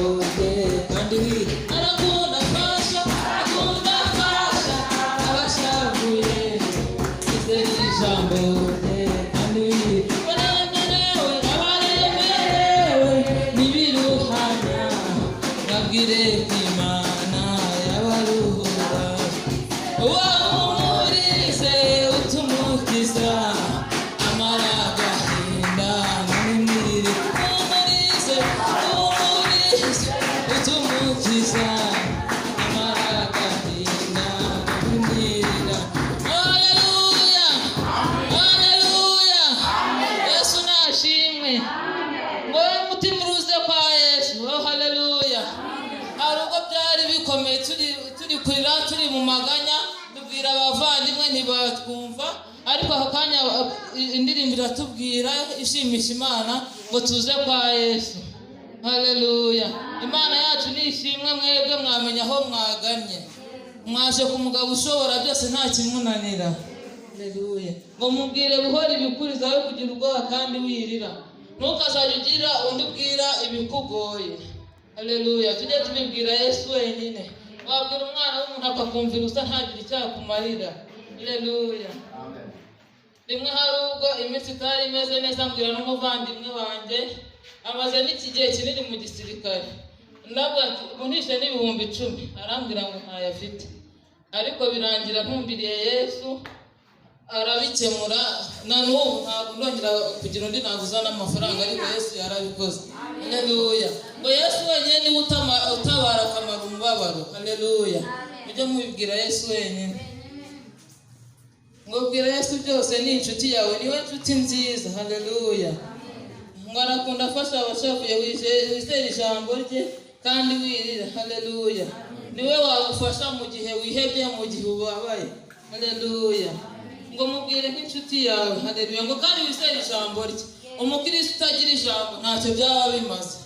ijambo rye kandi arakunda fasha abashavuye izere ijambo rye kandi baremerewe abaremerewe n'ibiruhanya babwire Imana yabaruhura wamurize utumukiza amaragahinda n'umurire umurize utumukiza amaragahinda n'umurire. Haleluya haleluya Yesu nashimwe ngo mutima uruze kwa Yesu. Haleluya. Hari ubwo byari bikomeye turi kurira turi mu maganya tubwira abavandimwe ntibatwumva, ariko aka kanya indirimbo iratubwira ishimisha Imana ngo tuze kwa Yesu. Haleluya. Imana yacu nishimwe. Mwebwe mwamenya aho mwaganye, mwaje ku mugabo ushobora byose nta kimunanira. Haleluya. ngo mubwire buhora ibikuriza yo kugira ubwoba kandi wirira, ntukazajya ugira undi ubwira ibikugoye. Haleluya. Tujye tubibwira Yesu wenyine. Wabwira umwana w'umuntu akakumvira usa ntagire icyakumarira. Haleluya. Rimwe hari ubwo iminsi itari imeze neza mbwira n'umuvandimwe wanjye amaze n'ikigihe kinini mu gisirikare, ndavuga ati unishe n'ibihumbi 10. Arambwira ngo ntayafite, ariko birangira ntumbiriye Yesu arabikemura. Na n'ubu ntabwo ndongera kugira undi naguzana amafaranga, ariko Yesu yarabikoze. Haleluya. ngo Yesu wenyine niwe utabara akamara umubabaro. Haleluya. Mujye mubibwira Yesu wenyine. ngo bwira Yesu byose ni inshuti yawe, niwe nshuti nziza. Haleluya. ngo arakunda afasha abashavuye, wizera ijambo rye kandi wirira. Haleluya. niwe wagufasha mu gihe wihebye, mu gihe ubabaye. Haleluya. ngo mubwire nk'inshuti yawe. Haleluya. ngo kandi wizera ijambo rye. Umukristo utagira ijambo ntacyo byaba bimaze.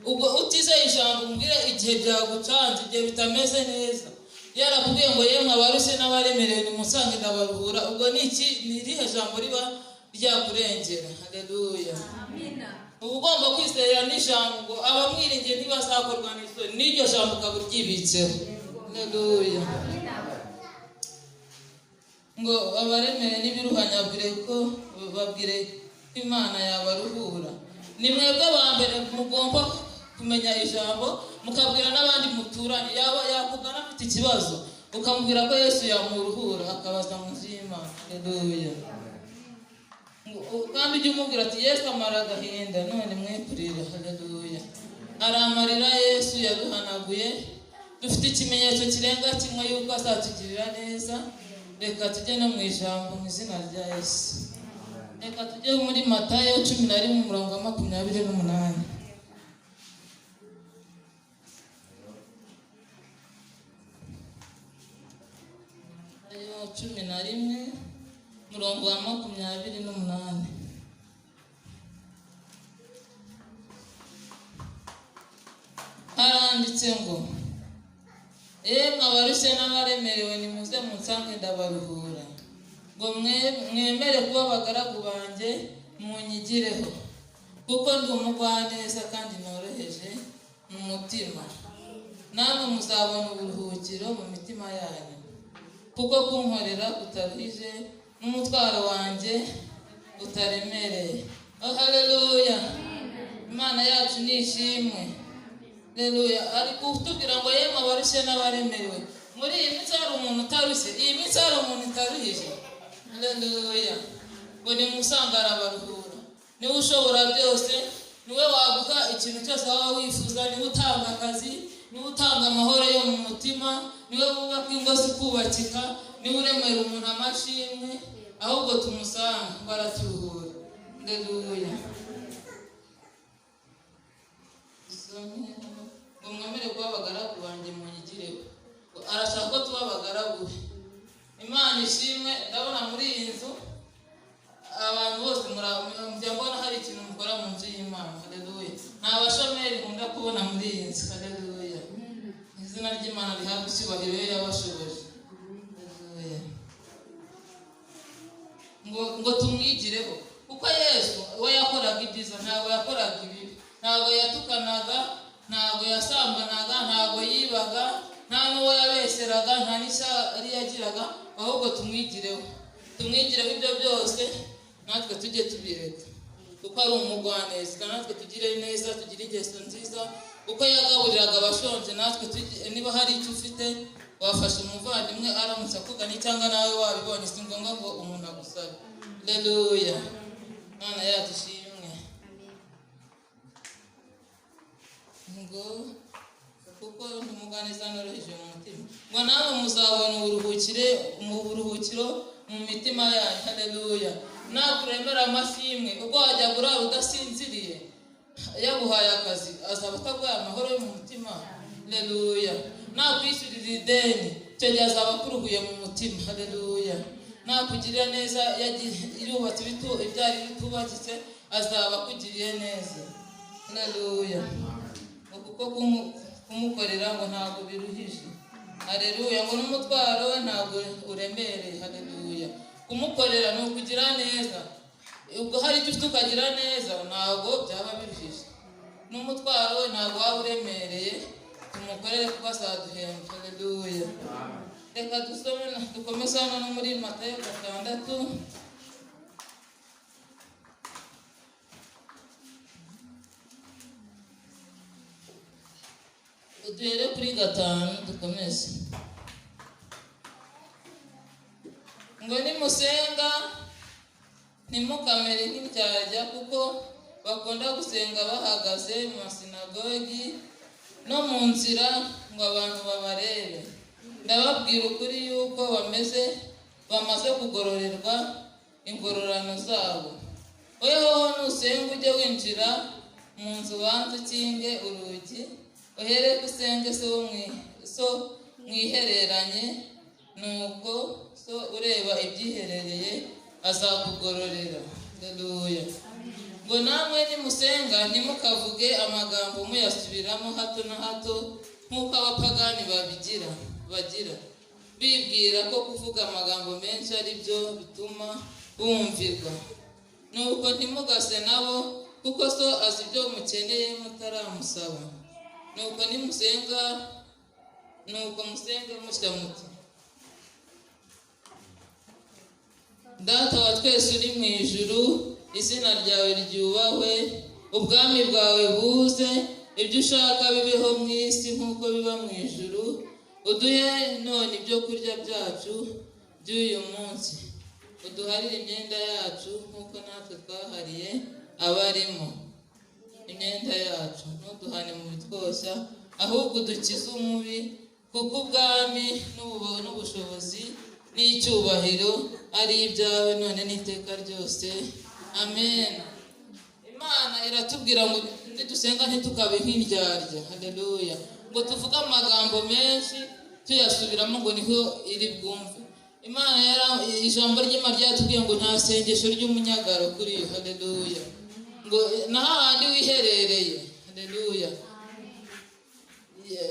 ubwo utizeye ijambo mubwire igihe byagucanze, igihe bitameze neza, yarakubwiye ngo yemwe abarushye n'abaremerewe nimusange ndabaruhura, ubwo ni irihe jambo riba ryakurengera. Haleluya. Amina. uba ugomba kwizera n'ijambo ngo abamwiringiye ntibazakorwa n'isoni, n'iryo jambo ukaba uryibitseho. Haleluya. ngo abaremerewe n'ibiruhanya babwire ko Imana yabaruhura. ni mwebwe ba mbere mugomba kumenya ijambo, mukabwira n'abandi muturanye. yaba yakugana afite ikibazo ukamubwira ko Yesu yamuruhura, akabaza mu nzu y'Imana. Haleluya. kandi ujye umubwira ati Yesu amara agahinda none mwekurire. Haleluya. aramarira Yesu yaduhanaguye. dufite ikimenyetso kirenga kimwe yuko azatugirira neza. reka tujye no mu ijambo mu izina rya Yesu. reka tujye muri Matayo 11:28. Matayo 11:28. haranditse ngo yemwe abarushye n'abaremerewe nimuze munsange ndabaruhura. ngo mwemere kuba abagaragu banjye munyigireho, kuko ndi umugwaneza kandi noroheje mu mutima, namwe muzabona uburuhukiro mu mitima yanyu, kuko kunkorera kutaruhije n'umutwaro wanjye utaremereye. Haleluya. Imana yacu nishimwe. Haleluya. ari kutubwira ngo yemwe abarushye n'abaremerewe. muri iyi minsi hari umuntu utarushye, iyi minsi hari umuntu utaruhije. Haleluya. ngo nimusanga arabaruhura. niwe ushobora byose, niwe waguha ikintu cyose waba wifuza, niwe utanga akazi, niwe utanga amahoro yo mu mutima, niwe wubaka ingo zikubakika, niwe uremera umuntu amashimwe. ahubwo tumusanga baraturuhura. Haleluya. ngo mwemere kuba abagaragu banjye munyigireho. arashaka ko tuba abagaragu. Imana ishimwe. ndabona muri iyi nzu abantu bose mujya mbona hari ikintu mukora mu nzu y'Imana. Haleluya. nta bashomeri nkunda kubona muri iyi nzu. Haleluya. izina ry'Imana rihabwa icyubahiro iyo yabashoboje. Haleluya. ngo tumwigireho, kuko Yesu we yakoraga ibyiza, ntabwo yakoraga ibibi, ntabwo yatukanaga, ntabwo yasambanaga, ntabwo yibaga, nta n'uwo yabeseraga, nta n'ishyari yagiraga, ahubwo tumwigireho ibyo byose, natwe tujye tubireka kuko ari umugwaneza. Natwe tugire neza, tugire ingeso nziza, uko yagaburiraga abashonje, natwe niba hari icyo ufite wafasha umuvandimwe aramutse akugana cyangwa nawe wabibonye, si ngombwa ngo umuntu agusabe. Haleluya, Imana yacu ishimwe. Ngo kuko umugwaneza noroheje mu mutima, ngo nawe muzabona uburuhukiro mu mitima yanyu. Haleluya, nakuremera amashimwe ubwo wajya kurara udasinziriye, yaguhaye akazi azaba ataguhaye amahoro yo mu mutima. Haleluya, nakwishyurira ideni icyo gihe azaba akuruhuye mu mutima. Haleluya, nakugirira neza yubatse ibyari bitubakitse azaba akugiriye neza. Haleluya, kuko kumukorera ngo ntabwo biruhije. Haleluya, ngo n'umutwaro we ntabwo uremereye. Haleluya, kumukorera ni ukugira neza. Ubwo hari icyo ufite ukagira neza ntabwo byaba biruhije, n'umutwaro we ntabwo waba uremereye. Tumukorere kuko azaduhemba. Haleluya, reka dukomeze hano no muri Matayo 6. Duhere kuri 5 dukomeze. Ngo nimusenga ntimukamere nk'indyarya, kuko bakunda gusenga bahagaze mu masinagogi no mu nzira ngo abantu babarebe. Ndababwira ukuri yuko bamaze kugororerwa ingororano zabo. Weho nusenga ujye winjira mu nzu ubanze ukinge urugi, uhere gusenge so mwihereranye, nuko so ureba ibyiherereye azakugororera. Haleluya, ngo namwe nimusenga ntimukavuge amagambo muyasubiramo hato na hato nk'uko abapagani bagira, bibwira ko kuvuga amagambo menshi ari byo bituma bumvirwa. Nuko ntimugase nabo, kuko so azi ibyo mukeneye mutaramusaba. Nuko musenge mushyira muti: Data wa twese uri mu ijuru, izina ryawe ryubahwe, ubwami bwawe buze, ibyo ushaka bibeho mu isi nk'uko biba mu ijuru. Uduhe none ibyo kurya byacu by'uyu munsi, uduharire imyenda yacu nk'uko natwe twahariye abarimo imyenda yacu, ntuduhane mu bitwoshya, ahubwo udukize umubi, kuko ubwami n'ubushobozi n'icyubahiro ari ibyawe none n'iteka ryose. Amen. Imana iratubwira ngo nidusenga ntitukabe nk'indyarya. Haleluya, ngo tuvuge amagambo menshi tuyasubiramo ngo niho iri bwumve. Imana ijambo ry'Imana ryatubwiye ngo nta sengesho ry'umunyagaro kuri yo. Haleluya, ngo n'ahandi wiherereye. Haleluya,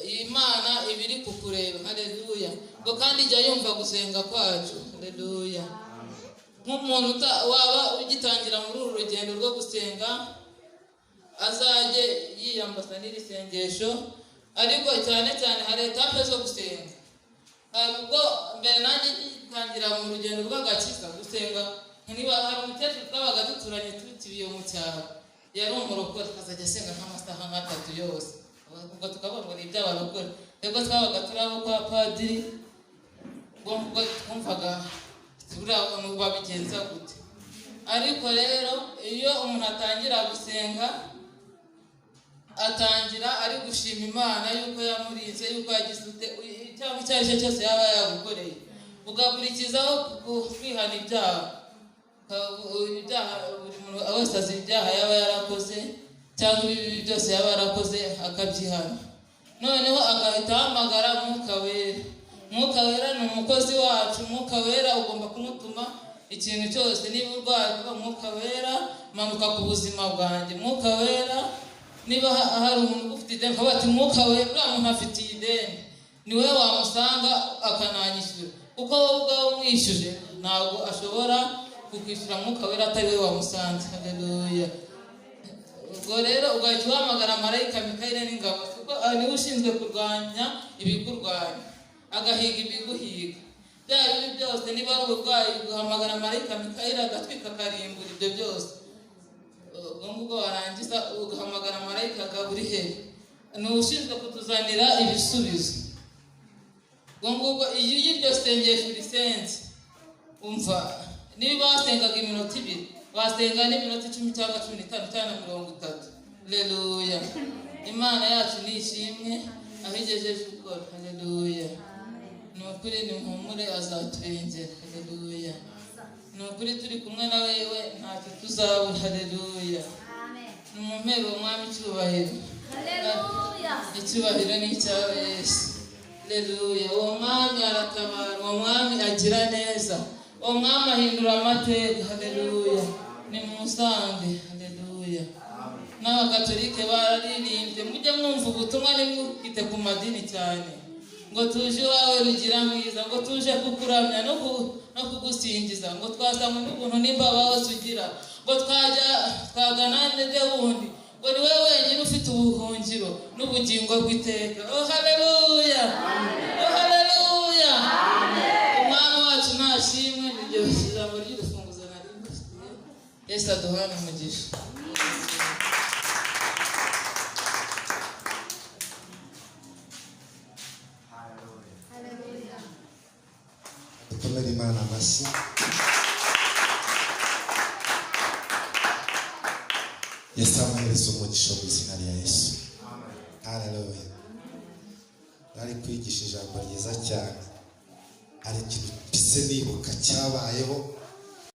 Imana ibiri kukureba. Haleluya, ngo kandi ijya yumva gusenga kwacu. Haleluya, nk'umuntu waba ugitangira muri uru rugendo rwo gusenga azajye yiyambaza n'iri sengesho. Ariko cyane cyane hari etape zo gusenga. Ubwo mbere nanjye ngitangira mu rugendo rw'agakiza gusenga, niba hari umukecuru twabaga duturanye tutibiye mu cyaro, yari umurokore, akazajya asenga nk'amasaha 3 yose. Ubwo tukavuga ngo ni iby'abarokore. Ubwo twabaga turi abo kwa padiri, ubwo twumvaga turiya babigenza gute. Ariko rero iyo umuntu atangira gusenga, atangira ari gushima Imana yuko yamurinze, yuko yagize cyangwa icyo ari cyo cyose yaba yagukoreye, ugakurikizaho kwihana ibyaha. Buri muntu wese azi ibyaha yaba yarakoze cyangwa ibibi byose yaba yarakoze akabyihana. Noneho agahita ahamagara Mwuka Wera. Mwuka Wera ni umukozi wacu. Mwuka Wera ugomba kumutuma ikintu cyose. Niba urwaye, Mwuka Wera manuka ku buzima bwanjye. Mwuka Wera, niba hari umuntu ufite ideni akavuga ati Mwuka Wera, uriya muntu afitiye ideni, ni we wamusanga akananyishyura, kuko wowe ubwawe umwishyuje ntabwo ashobora kukwishyura Mwuka Wera atari we wamusanze. Haleluya, ubwo rero ugahita uhamagara marayika Mikayeli n'ingabo niwe ushinzwe kurwanya ibikurwanya, agahiga ibiguhiga. Bya bintu byose niba ari uburwayi guhamagara marayika Mikayeli agatwika akarimbura ibyo byose. Ubwo warangiza ugahamagara marayika Gaburiyeli, ni ushinzwe kutuzanira ibisubizo. Ubwo iyo iryo sengesho risenze, umva niba wasengaga iminota 2 wasenga n'iminota 10 cyangwa 15 cyangwa 30. Haleluya. Imana yacu ni ishimwe aho igejeje gukora. Haleluya. Ni ukuri ni mpumure azaturengera. Haleluya. Ni ukuri turi kumwe na wewe ntacyo tuzabura. Haleluya. Ni umumpero w'umwami icyubahiro. Haleluya. Icyubahiro ni icyawe Yesu. Haleluya. Uwo mwami aratabara, uwo mwami agira neza, uwo mwami ahindura amateka. Haleluya. Ni musange. Haleluya. N'abagatolike bararirimbye, mujye mwumva ubutumwa nimwite ku madini cyane, ngo tuje iwawe rugira mwiza, ngo tuje kukuramya no kugusingiza, ngo twasanga n'ubuntu n'imbabazi ugira, ngo twagana nde wundi, ngo ni wowe wenyine ufite ubuhungiro n'ubugingo bw'iteka. Oh haleluya. Oh haleluya. Umwami wacu nashimwe. Niryo ijambo ry'urufunguzo narindi. Yesu aduhane umugisha. Dukomere Imana amashyi. Yesu amuhereza umugisha mu izina rya Yesu. Haleluya. Nari kwigisha ijambo ryiza cyane, ari ikintu mpise nibuka cyabayeho